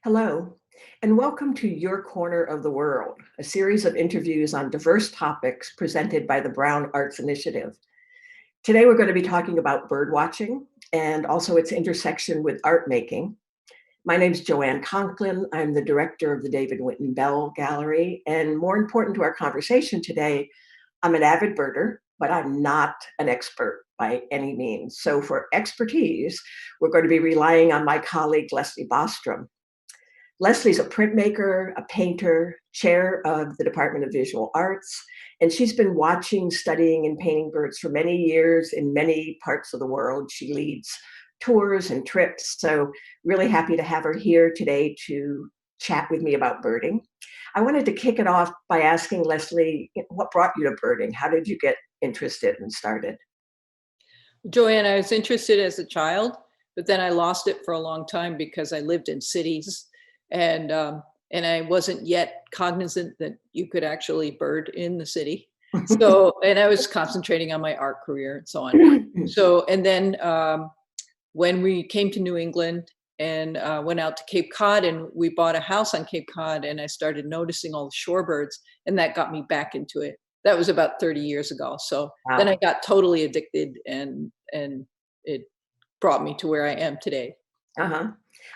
Hello, and welcome to Your Corner of the World, a series of interviews on diverse topics presented by the Brown Arts Initiative. Today, we're going to be talking about bird watching and also its intersection with art making. My name is Jo-Ann Conklin. I'm the director of the David Winton Bell Gallery. And more important to our conversation today, I'm an avid birder, but I'm not an expert by any means. So for expertise, we're going to be relying on my colleague, Leslie Bostrom. Leslie's a printmaker, a painter, chair of the Department of Visual Arts, and she's been watching, studying, and painting birds for many years in many parts of the world. She leads tours and trips, so really happy to have her here today to chat with me about birding. I wanted to kick it off by asking Leslie, what brought you to birding? How did you get interested and started? Jo-Ann, I was interested as a child, but then I lost it for a long time because I lived in cities. And I wasn't yet cognizant that you could actually bird in the city. So, and I was concentrating on my art career and so on. So, and then when we came to New England and went out to Cape Cod, and we bought a house on Cape Cod, and I started noticing all the shorebirds, and that got me back into it. That was about 30 years ago. So Then I got totally addicted, and it brought me to where I am today.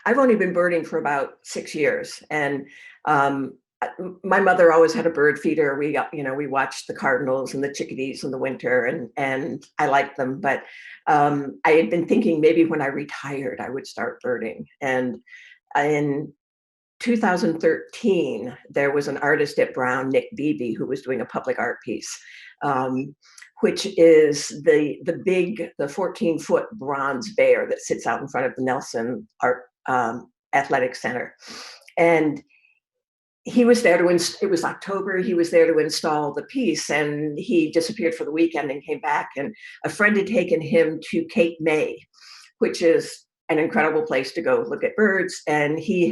I've only been birding for about 6 years, and my mother always had a bird feeder. We watched the cardinals and the chickadees in the winter, and I liked them. But I had been thinking maybe when I retired, I would start birding. And in 2013, there was an artist at Brown, Nick Beebe, who was doing a public art piece, which is the 14-foot bronze bear that sits out in front of the Nelson Art Athletic Center. And he was there it was October, he was there to install the piece, and he disappeared for the weekend and came back. And a friend had taken him to Cape May, which is an incredible place to go look at birds. And he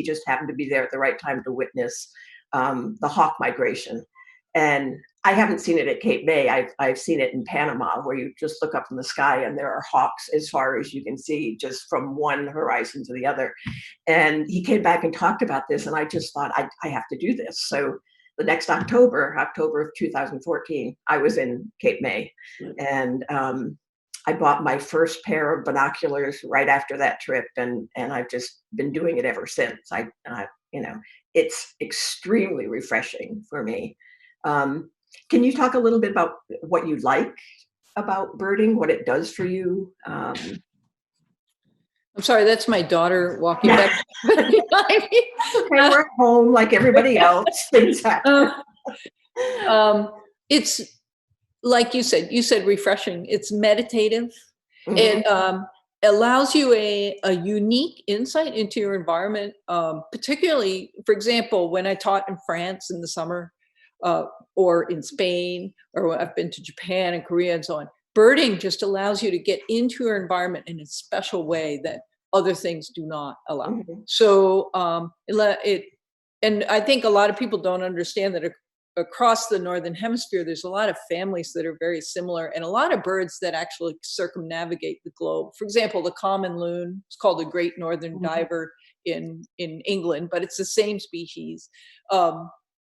just happened to be there at the right time to witness the hawk migration. And I haven't seen it at Cape May. I've seen it in Panama, where you just look up in the sky and there are hawks as far as you can see, just from one horizon to the other. And he came back and talked about this, and I just thought, I have to do this. So the next October of 2014, I was in Cape May. And I bought my first pair of binoculars right after that trip, and I've just been doing it ever since. It's extremely refreshing for me. Can you talk a little bit about what you like about birding, what it does for you? I'm sorry, that's my daughter walking back behind me. We're at home like everybody else. Things happen. It's like you said refreshing. It's meditative. Mm-hmm. It allows you a unique insight into your environment, particularly, for example, when I taught in France in the summer, or in Spain, or I've been to Japan and Korea and so on. Birding just allows you to get into your environment in a special way that other things do not allow. Mm-hmm. So and I think a lot of people don't understand that across the Northern Hemisphere, there's a lot of families that are very similar, and a lot of birds that actually circumnavigate the globe. For example, the common loon, it's called the Great Northern mm-hmm. Diver in England, but it's the same species.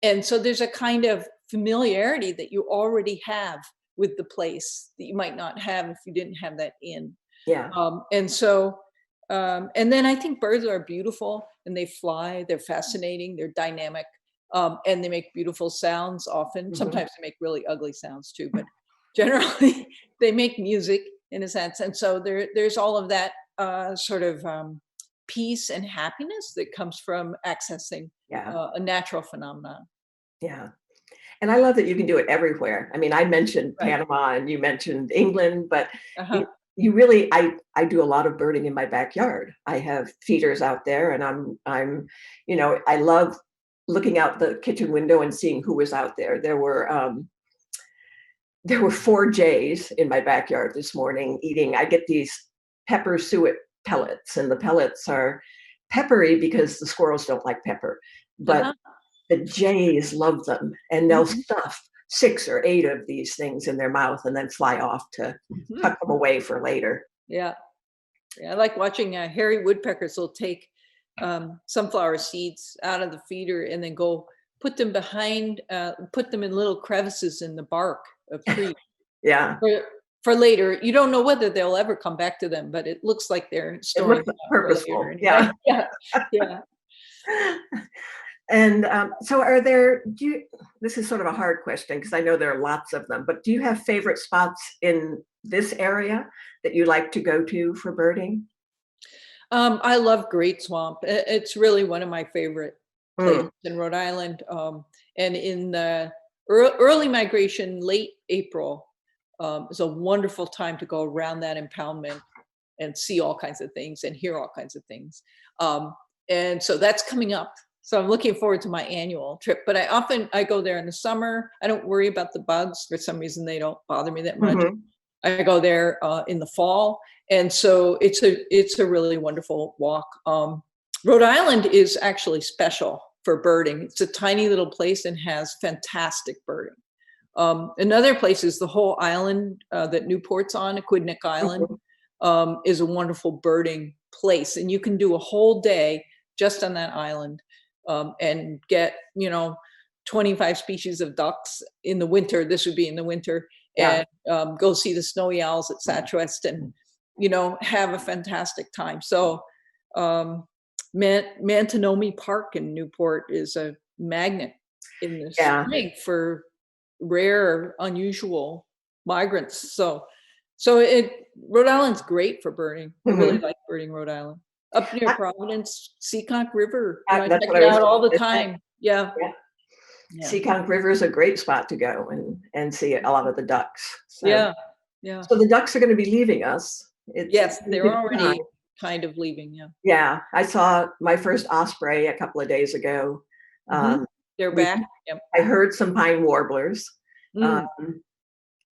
And so there's a kind of familiarity that you already have with the place that you might not have if you didn't have that in. Yeah. And then I think birds are beautiful, and they fly, they're fascinating, they're dynamic, and they make beautiful sounds often. Mm-hmm. Sometimes they make really ugly sounds too, but generally they make music in a sense. And so there's all of that sort of peace and happiness that comes from accessing a natural phenomenon. Yeah. And I love that you can do it everywhere. I mean, I mentioned Panama and you mentioned England, but you really, I do a lot of birding in my backyard. I have feeders out there, and I'm I love looking out the kitchen window and seeing who was out there. There were 4 jays in my backyard this morning eating. I get these pepper suet pellets, and the pellets are peppery because the squirrels don't like pepper, but the jays love them, and they'll mm-hmm. stuff 6 or 8 of these things in their mouth and then fly off to mm-hmm. tuck them away for later. Yeah. I like watching hairy woodpeckers will take sunflower seeds out of the feeder and then go put them put them in little crevices in the bark of trees. Yeah. For later. You don't know whether they'll ever come back to them, but it looks like they're It storing looks them up for purposeful. later Yeah. anyway. Yeah, yeah. And so this is sort of a hard question because I know there are lots of them, but do you have favorite spots in this area that you like to go to for birding? I love Great Swamp. It's really one of my favorite places in Rhode Island. And in the early migration, late April, is a wonderful time to go around that impoundment and see all kinds of things and hear all kinds of things. And so that's coming up. So I'm looking forward to my annual trip, but I go there in the summer. I don't worry about the bugs. For some reason, they don't bother me that much. I go there in the fall. And so it's a really wonderful walk. Rhode Island is actually special for birding. It's a tiny little place and has fantastic birding. Another place is the whole island that Newport's on, Aquidneck Island, is a wonderful birding place. And you can do a whole day just on that island and get, 25 species of ducks in the winter. This would be in the winter. Yeah. And go see the snowy owls at Satchwest and, have a fantastic time. So Mantanomi Park in Newport is a magnet in the spring for rare, unusual migrants. So Rhode Island's great for birding. I really like birding Rhode Island. Up near Providence, Seekonk River. I check it out all the time. Yeah. Seekonk River is a great spot to go and see a lot of the ducks. So, yeah. So the ducks are going to be leaving us. Yes, they're already kind of leaving. Yeah. Yeah, I saw my first osprey a couple of days ago. They're back. Yep. I heard some pine warblers.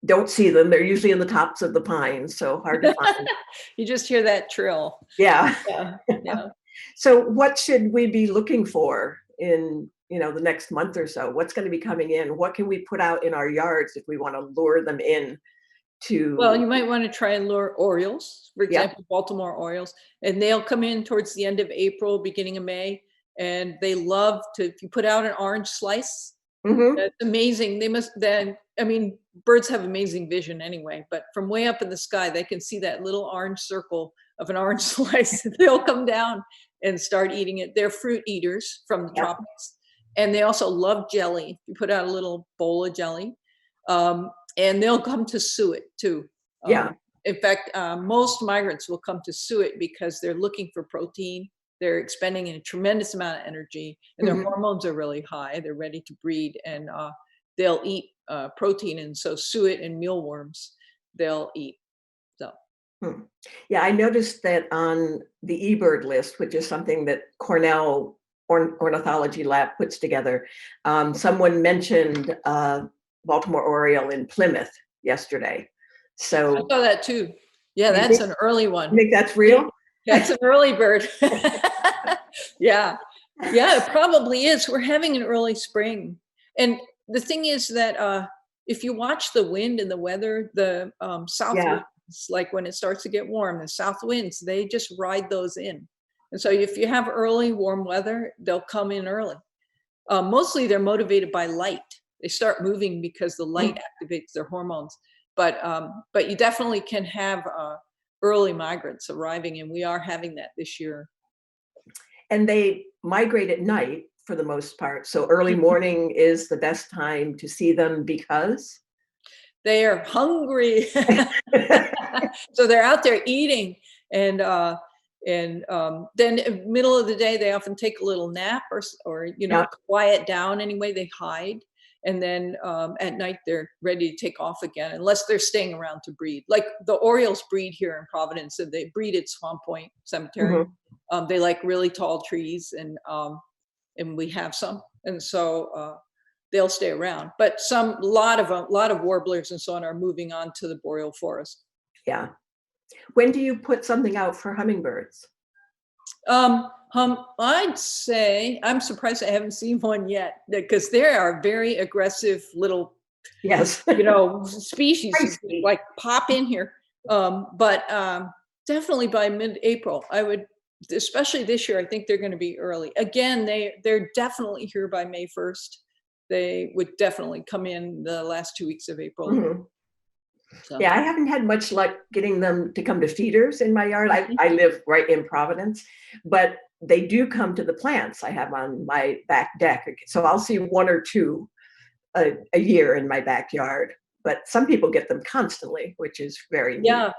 Don't see them. They're usually in the tops of the pines, so hard to find. You just hear that trill. Yeah. Yeah. So what should we be looking for in, the next month or so? What's going to be coming in? What can we put out in our yards if we want to lure them in to? Well, you might want to try and lure orioles, for example, Baltimore orioles, and they'll come in towards the end of April, beginning of May, and they love to, if you put out an orange slice, that's amazing. Birds have amazing vision anyway, but from way up in the sky, they can see that little orange circle of an orange slice. They'll come down and start eating it. They're fruit eaters from the tropics. And they also love jelly. You put out a little bowl of jelly, and they'll come to suet too. In fact, most migrants will come to suet because they're looking for protein. They're expending a tremendous amount of energy, and their hormones are really high. They're ready to breed, and they'll eat protein. And so suet and mealworms, they'll eat. So. Yeah, I noticed that on the eBird list, which is something that Cornell Ornithology Lab puts together, someone mentioned Baltimore Oriole in Plymouth yesterday. So I saw that too. Yeah, that's an early one. You think that's real? That's an early bird. Yeah, it probably is. We're having an early spring. And the thing is that if you watch the wind and the weather, the south winds, like when it starts to get warm, the south winds, they just ride those in. And so if you have early warm weather, they'll come in early. Mostly they're motivated by light. They start moving because the light activates their hormones. But you definitely can have early migrants arriving, and we are having that this year. And they migrate at night for the most part. So early morning is the best time to see them because they are hungry. So they're out there eating, and then in the middle of the day, they often take a little nap or quiet down anyway, they hide. And then at night, they're ready to take off again, unless they're staying around to breed. Like the orioles breed here in Providence, and they breed at Swamp Point Cemetery. They like really tall trees, and we have some, and so they'll stay around. But a lot of warblers and so on are moving on to the boreal forest. Yeah. When do you put something out for hummingbirds? I'd say I'm surprised I haven't seen one yet, because they are very aggressive little, species like pop in here. But definitely by mid-April, I would especially this year, I think they're going to be early. Again, they're definitely here by May 1st. They would definitely come in the last 2 weeks of April. Mhm. So. Yeah, I haven't had much luck getting them to come to feeders in my yard. I live right in Providence, but they do come to the plants I have on my back deck. So I'll see one or two a year in my backyard, but some people get them constantly, which is very neat. Yeah,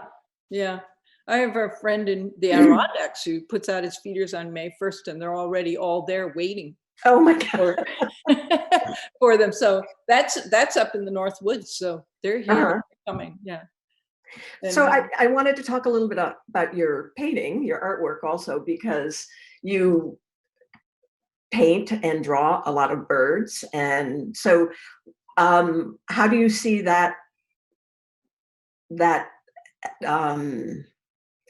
yeah. I have a friend in the Adirondacks who puts out his feeders on May 1st, and they're already all there waiting. Oh my God. For them. So that's up in the North Woods. So they're here, they're coming. Yeah. And, so I wanted to talk a little bit about your painting, your artwork also, because you paint and draw a lot of birds. And so how do you see that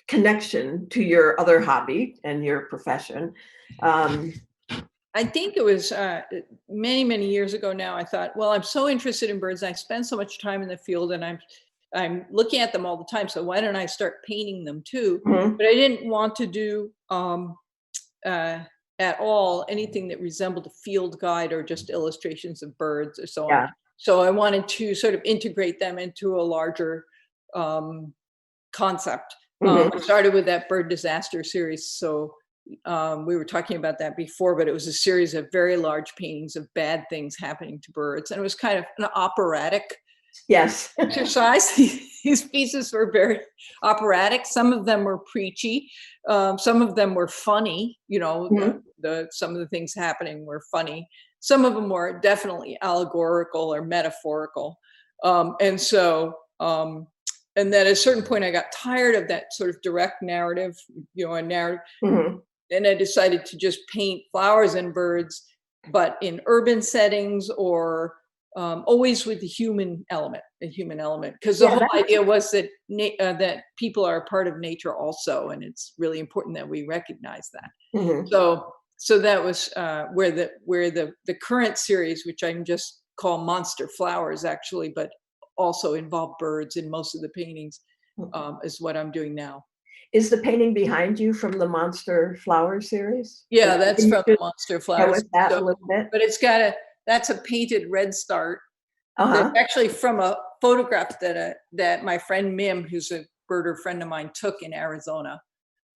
connection to your other hobby and your profession? I think it was many, many years ago now. I thought, well, I'm so interested in birds. I spend so much time in the field, and I'm looking at them all the time. So why don't I start painting them too? Mm-hmm. But I didn't want to do at all anything that resembled a field guide or just illustrations of birds or so on. So I wanted to sort of integrate them into a larger concept. I started with that bird disaster series. So we were talking about that before, but it was a series of very large paintings of bad things happening to birds. And it was kind of an operatic exercise. These pieces were very operatic. Some of them were preachy. Some of them were funny. You know, some of the things happening were funny. Some of them were definitely allegorical or metaphorical. And then at a certain point, I got tired of that sort of direct narrative, a narrative. And I decided to just paint flowers and birds, but in urban settings or always with the human element, because the whole idea was that that people are a part of nature also, and it's really important that we recognize that. So that was where the current series, which I'm just call Monster Flowers actually, but also involve birds in most of the paintings, is what I'm doing now. Is the painting behind you from the Monster Flower series? Yeah, that's from the Monster Flowers. That a little bit? But that's a painted redstart. That's actually from a photograph that my friend Mim, who's a birder friend of mine, took in Arizona,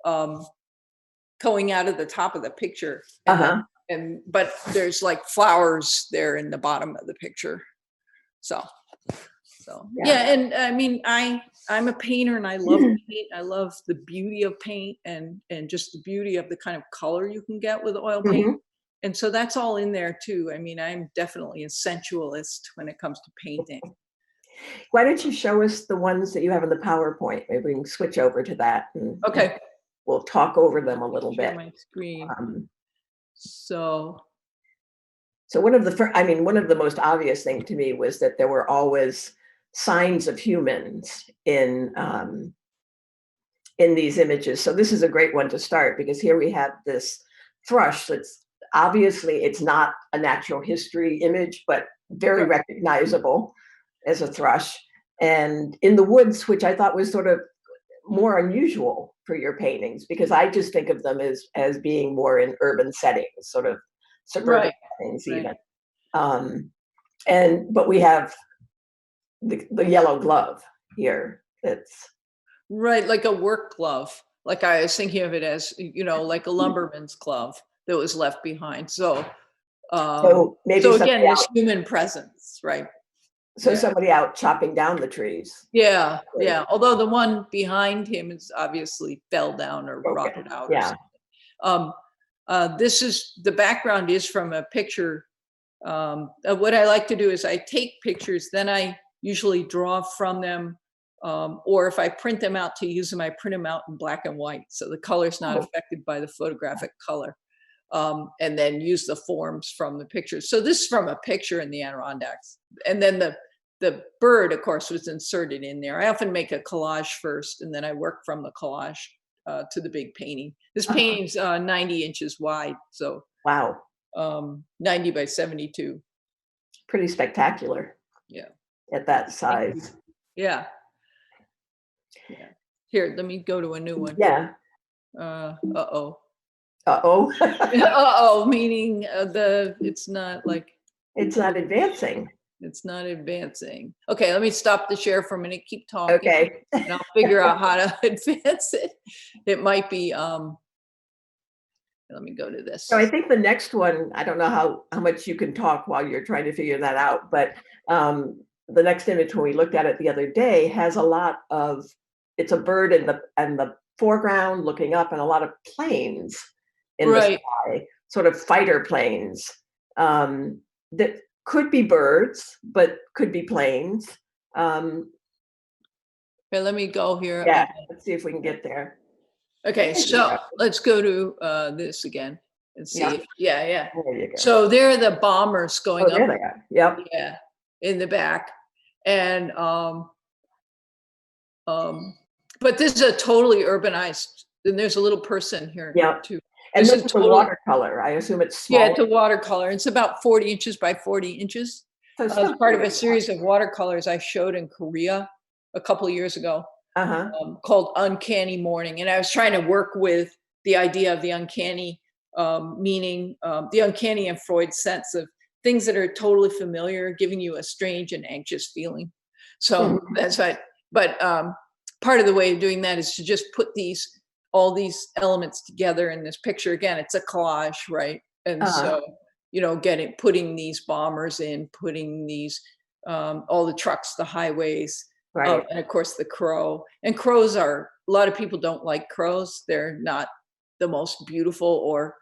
going out of the top of the picture. But there's like flowers there in the bottom of the picture. So yeah, and I mean, I'm a painter and I love paint. I love the beauty of paint and just the beauty of the kind of color you can get with oil paint. And so that's all in there too. I mean, I'm definitely a sensualist when it comes to painting. Why don't you show us the ones that you have in the PowerPoint? Maybe we can switch over to that. And we'll talk over them a little bit. My screen. So one of the most obvious thing to me was that there were always signs of humans in these images. So this is a great one to start, because here we have this thrush that's obviously, it's not a natural history image, but very recognizable as a thrush. And in the woods, which I thought was sort of more unusual for your paintings, because I just think of them as being more in urban settings, sort of suburban settings even. But we have the yellow glove here. It's like a work glove. Like I was thinking of it as, like a lumberman's glove that was left behind. So again, this human presence, right? So somebody out chopping down the trees. Yeah. Although the one behind him is obviously fell down or rotted out. This is the background is from a picture. What I like to do is I take pictures, then I usually draw from them, or if I print them out to use them, I print them out in black and white, so the color's not affected by the photographic color, and then use the forms from the pictures. So this is from a picture in the Adirondacks, and then the bird, of course, was inserted in there. I often make a collage first, and then I work from the collage to the big painting. This painting's 90 inches wide, so 90 by 72. Pretty spectacular. Yeah. At that size. Yeah. Here, let me go to a new one. Yeah. Uh-oh. Uh-oh. Uh-oh, meaning it's not like. It's not advancing. It's not advancing. Okay, let me stop the share for a minute. Keep talking. Okay. And I'll figure out how to advance it. It might be, let me go to this. So I think the next one, I don't know how much you can talk while you're trying to figure that out, but the next image when we looked at it the other day has a lot of, it's a bird in the foreground looking up and a lot of planes in the sky, sort of fighter planes that could be birds, but could be planes. Okay, let me go here. Yeah, let's see if we can get there. Okay, so let's go to this again and see. Yeah. There you go. So there are the bombers going up. There they are. Yep. Yeah, in the back. And but this is a totally urbanized, and there's a little person here too. And this is a watercolor. I assume it's small. Yeah, it's a watercolor. It's about 40 inches by 40 inches. So it's part of a series of watercolors I showed in Korea a couple of years ago, called Uncanny Morning. And I was trying to work with the idea of the uncanny, meaning the uncanny in Freud's sense of things that are totally familiar, giving you a strange and anxious feeling. So that's right. But part of the way of doing that is to just put all these elements together in this picture. Again, it's a collage, right? And so, putting these bombers in, putting these, all the trucks, the highways, and of course the crow. And crows a lot of people don't like crows. They're not the most beautiful or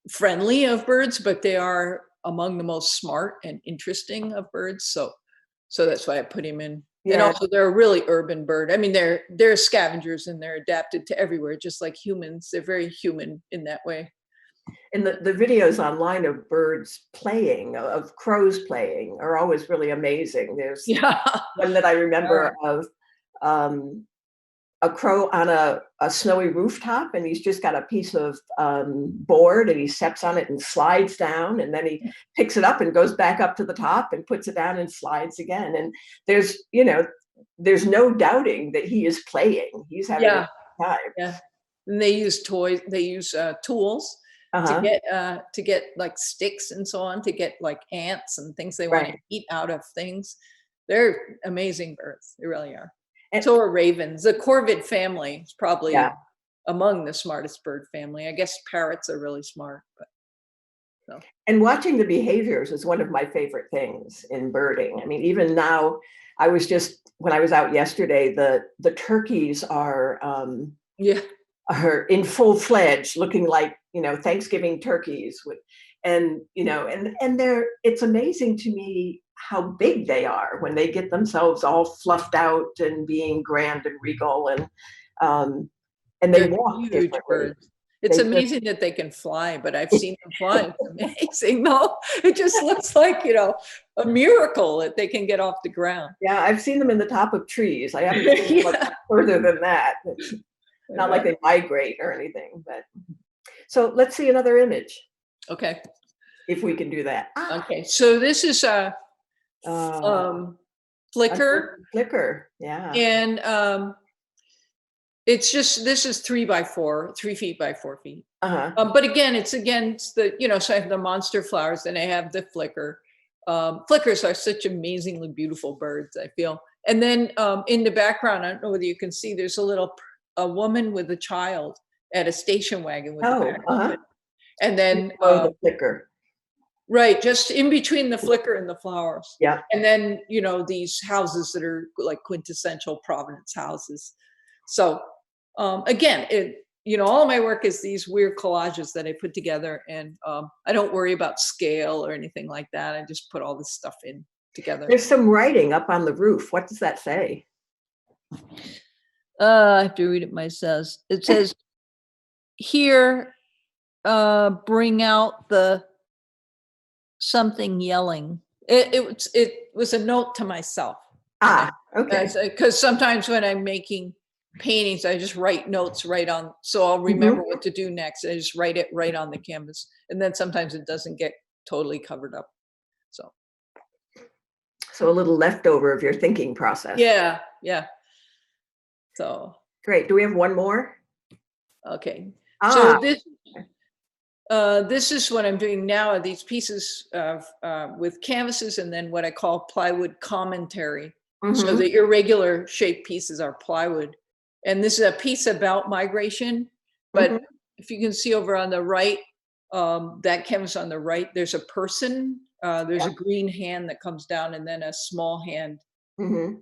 friendly of birds, but they are among the most smart and interesting of birds. So that's why I put him in. Yeah. And also they're a really urban bird. I mean, they're scavengers and they're adapted to everywhere, just like humans. They're very human in that way. And the videos online of birds playing, of crows playing, are always really amazing. There's one that I remember of a crow on a snowy rooftop, and he's just got a piece of board, and he steps on it and slides down, and then he picks it up and goes back up to the top and puts it down and slides again. And there's no doubting that he is playing. He's having a good time. Yeah. And they use toys. They use tools to get like sticks and so on, to get like ants and things they want to eat out of things. They're amazing birds. They really are. And so are ravens. The corvid family is probably among the smartest bird family. I guess parrots are really smart. But And watching the behaviors is one of my favorite things in birding. I mean, even now, when I was out yesterday, the turkeys are in full fledged, looking like Thanksgiving turkeys. It's amazing to me how big they are when they get themselves all fluffed out and being grand and regal, and they walk huge birds. It's amazing that they can fly, but I've seen them fly. It's amazing. No, it just looks like, a miracle that they can get off the ground. Yeah, I've seen them in the top of trees. I haven't seen them much further than that. It's not like they migrate or anything, but so let's see another image. Okay. If we can do that. Okay, so this is a flicker. Flicker, yeah. And this is 3 by 4, 3 feet by 4 feet. But again, it's against the, so I have the monster flowers, and I have the flicker. Flickers are such amazingly beautiful birds, I feel. And then in the background, I don't know whether you can see, there's a woman with a child at a station wagon with the back. And then the flicker. Right, just in between the flicker and the flowers. Yeah. And then, these houses that are like quintessential Providence houses. So again, all of my work is these weird collages that I put together, and I don't worry about scale or anything like that. I just put all this stuff in together. There's some writing up on the roof. What does that say? I have to read it myself. It says, here, bring out the something yelling. It was a note to myself. Okay. Because sometimes when I'm making paintings, I just write notes so I'll remember what to do next. I just write it right on the canvas, and then sometimes it doesn't get totally covered up. So a little leftover of your thinking process. Yeah. So Great. Do we have one more? Okay. Ah. So this is what I'm doing now, these pieces of, with canvases and then what I call plywood commentary. So the irregular shaped pieces are plywood. And this is a piece about migration. But if you can see over on the right, that canvas on the right, there's a person, there's a green hand that comes down and then a small hand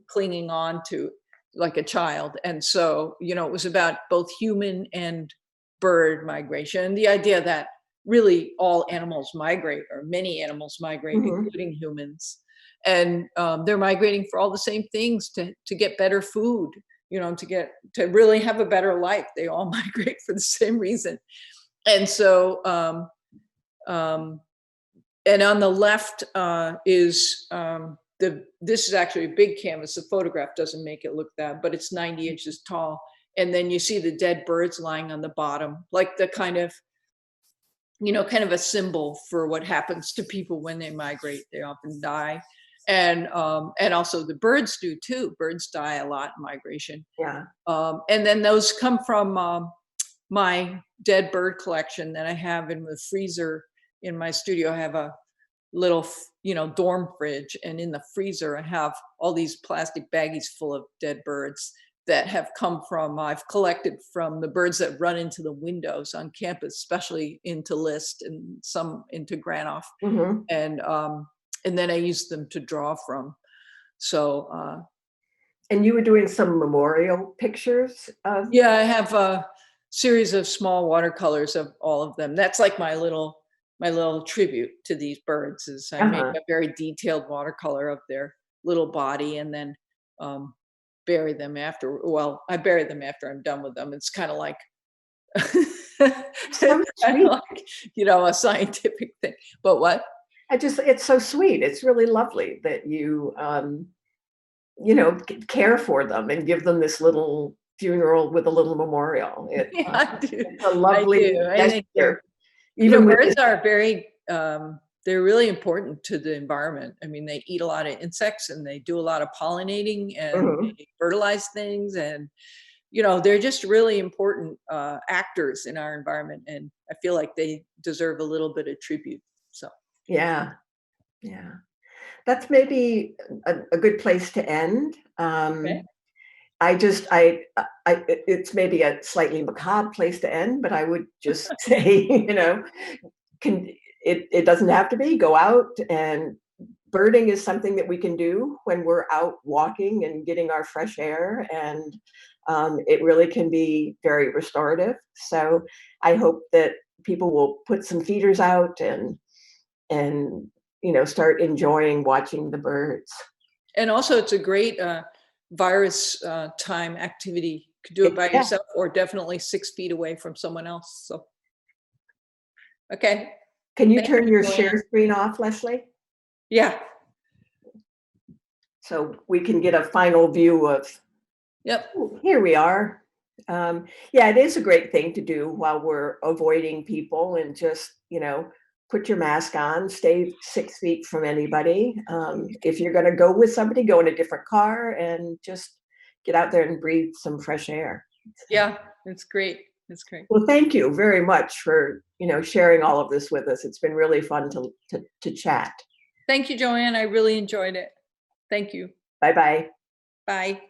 clinging on to like a child. And so, you know, it was about both human and bird migration. And the idea that really all animals migrate, or many animals migrate, including humans. And they're migrating for all the same things, to get better food, you know, to really have a better life. They all migrate for the same reason. And so, and on the left is this is actually a big canvas. The photograph doesn't make it look that, but it's 90 inches tall. And then you see the dead birds lying on the bottom, like the kind of, you know, kind of a symbol for what happens to people when they migrate. They often die. And also the birds do too. Birds die a lot in migration. Yeah. And then those come from my dead bird collection that I have in the freezer in my studio. I have a little, you know, dorm fridge, and in the freezer I have all these plastic baggies full of dead birds that have come from, I've collected from the birds that run into the windows on campus, especially into List and some into Granoff. And then I use them to draw from. So. And you were doing some memorial pictures of? Yeah, I have a series of small watercolors of all of them. That's like my little tribute to these birds, is I make a very detailed watercolor of their little body and then bury them after. Well, I bury them after I'm done with them. It's kind of like, like, you know, a scientific thing. But what? It's so sweet. It's really lovely that you, you know, care for them and give them this little funeral with a little memorial. Yeah, I do. It's a lovely gesture. You know, birds are very, they're really important to the environment. I mean, they eat a lot of insects and they do a lot of pollinating and they fertilize things. And, you know, they're just really important actors in our environment. And I feel like they deserve a little bit of tribute. So. Yeah. Yeah. That's maybe a good place to end. Okay. It's maybe a slightly macabre place to end, but I would just say, you know, it doesn't have to be. Go out, and birding is something that we can do when we're out walking and getting our fresh air, and it really can be very restorative. So I hope that people will put some feeders out and you know, start enjoying watching the birds. And also, it's a great virus time activity. You could do it by yourself, or definitely 6 feet away from someone else. So, okay. Can you turn your share screen off, Leslie? Yeah. So we can get a final view of. Yep. Here we are. Yeah, it is a great thing to do while we're avoiding people, and just, you know, put your mask on, stay 6 feet from anybody. If you're going to go with somebody, go in a different car and just get out there and breathe some fresh air. Yeah, it's great. It's great. Well, thank you very much for, you know, sharing all of this with us. It's been really fun to chat. Thank you, Jo-Ann. I really enjoyed it. Thank you. Bye-bye. Bye.